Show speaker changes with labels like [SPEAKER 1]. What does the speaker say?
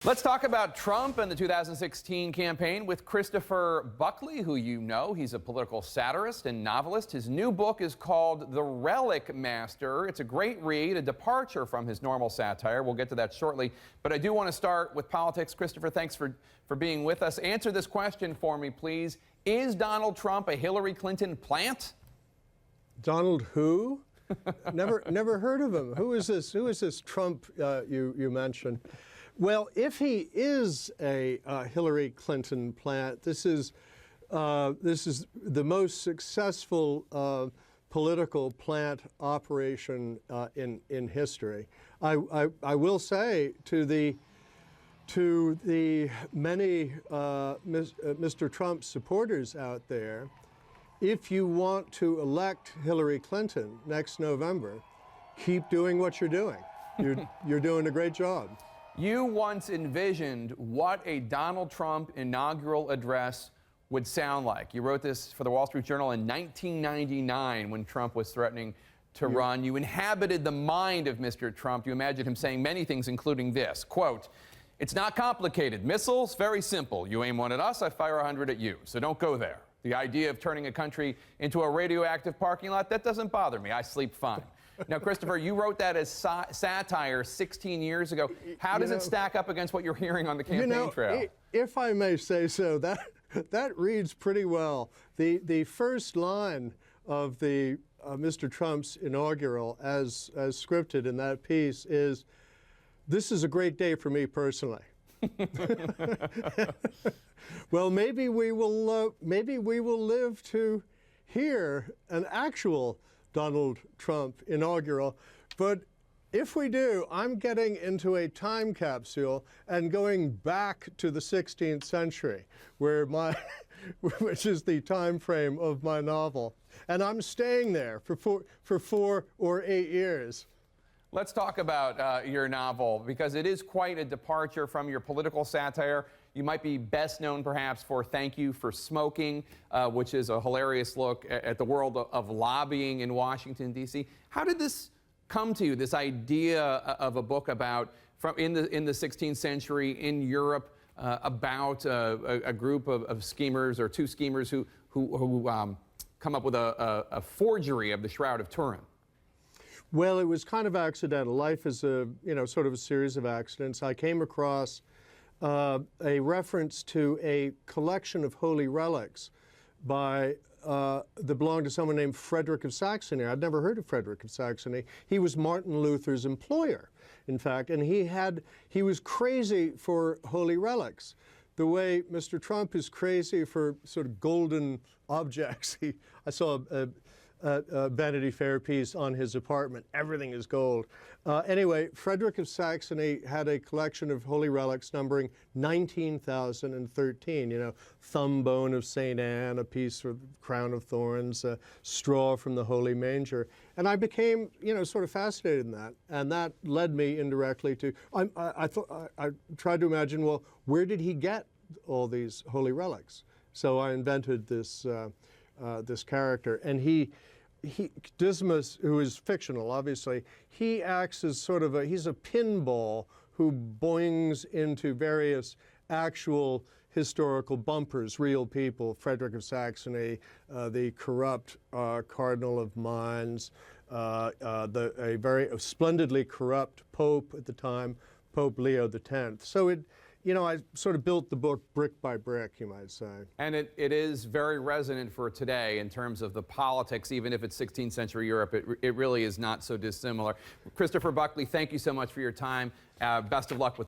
[SPEAKER 1] Let's talk about Trump and the 2016 campaign with Christopher Buckley, who you know. He's a political satirist and novelist. His new book is called The Relic Master. It's a great read, a departure from his normal satire. We'll get to that shortly. But I do want to start with politics. Christopher, thanks for being with us. Answer this question for me, please. Is Donald Trump a Hillary Clinton plant?
[SPEAKER 2] Donald who? Never heard of him. Who is this? Who is this Trump you mentioned? Well, if he is a Hillary Clinton plant, this is the most successful political plant operation in history. I will say to the many Mr. Trump supporters out there, if you want to elect Hillary Clinton next November, keep doing what you're doing. You're doing a great job.
[SPEAKER 1] You once envisioned what a Donald Trump inaugural address would sound like. You wrote this for the Wall Street Journal in 1999 when Trump was threatening to run. You inhabited the mind of Mr. Trump. You imagined him saying many things, including this, quote, "It's not complicated. Missiles, very simple. You aim one at us, I fire 100 at you. So don't go there. The idea of turning a country into a radioactive parking lot, that doesn't bother me. I sleep fine." Now, Christopher, you wrote that as satire 16 years ago. How does it stack up against what you're hearing on the campaign trail?
[SPEAKER 2] If I may say so, that reads pretty well. The first line of the Mr. Trump's inaugural, as scripted in that piece, is, "This is a great day for me personally." Well, maybe we will live to hear an actual Donald Trump inaugural, but if we do, I'm getting into a time capsule and going back to the 16th century, which is the time frame of my novel, and I'm staying there for 4 or 8 years.
[SPEAKER 1] Let's talk about your novel, because it is quite a departure from your political satire. You might be best known, perhaps, for Thank You for Smoking, which is a hilarious look at the world of lobbying in Washington, D.C. How did this come to you, this idea of a book about, in the 16th century in Europe, about a group of schemers, or two schemers who come up with a forgery of the Shroud of Turin?
[SPEAKER 2] Well, it was kind of accidental. Life is sort of a series of accidents. I came across a reference to a collection of holy relics that belonged to someone named Frederick of Saxony. I'd never heard of Frederick of Saxony. He was Martin Luther's employer, in fact, and he was crazy for holy relics. The way Mr. Trump is crazy for sort of golden objects. I saw a Vanity Fair piece on his apartment. Everything is gold. Anyway, Frederick of Saxony had a collection of holy relics numbering 19,013. Thumb bone of St. Anne, a piece of crown of thorns, a straw from the holy manger. And I became, sort of fascinated in that. And that led me indirectly to, I tried to imagine, well, where did he get all these holy relics? So I invented this character, and Dismas, who is fictional, obviously, he acts as sort of he's a pinball who boings into various actual historical bumpers, real people, Frederick of Saxony, the corrupt Cardinal of Mainz, a very splendidly corrupt Pope at the time, Pope Leo X. So I sort of built the book brick by brick, you might say.
[SPEAKER 1] And it is very resonant for today in terms of the politics. Even if it's 16th century Europe, it really is not so dissimilar. Christopher Buckley, thank you so much for your time. Best of luck with